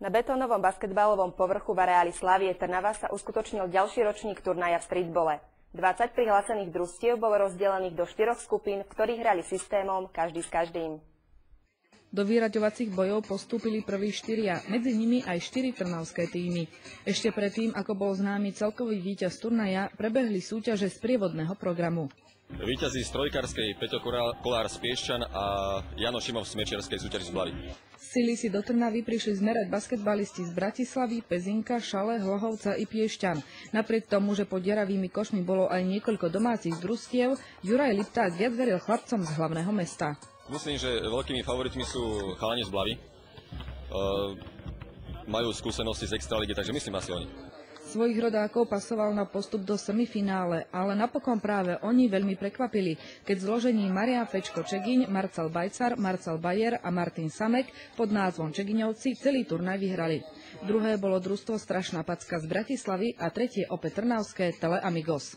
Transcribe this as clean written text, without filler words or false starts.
Na betónovom basketbalovom povrchu v areáli Slavie Trnava sa uskutočnil ďalší ročník turnaja v streetbole. 20 prihlásených družstiev bolo rozdelených do 4 skupín, v ktorých hrali systémom každý s každým. Do vyraďovacích bojov postúpili prví 4, medzi nimi aj 4 trnavské týmy. Ešte predtým, ako bol známy celkový víťaz turnaja, prebehli súťaže z prievodného programu. Víťazí z trojkárskej Peťo Kolár z Piešťan a Jano Šimov z smečiarskej súťaži z Blavy. Sily si do Trnavy prišli zmerať basketbalisti z Bratislavy, Pezinka, Šale, Hlohovca i Piešťan. Napriek tomu, že pod deravými košmi bolo aj niekoľko domácich družstiev, Juraj Lipták viac veril chlapcom z hlavného mesta. Myslím, že veľkými favoritmi sú chalani z Blavy. Majú skúsenosti z extraligy, takže myslím asi oni. Svojich rodákov pasoval na postup do semifinále, ale napokon práve oni veľmi prekvapili, keď v zložení Marián Fečko Čegiň, Marcel Bajcar, Marcel Bajer a Martin Samek pod názvom Čegiňovci celý turnaj vyhrali. Druhé bolo družstvo Strašná Packa z Bratislavy a tretie opäť trnavské Tele Amigos.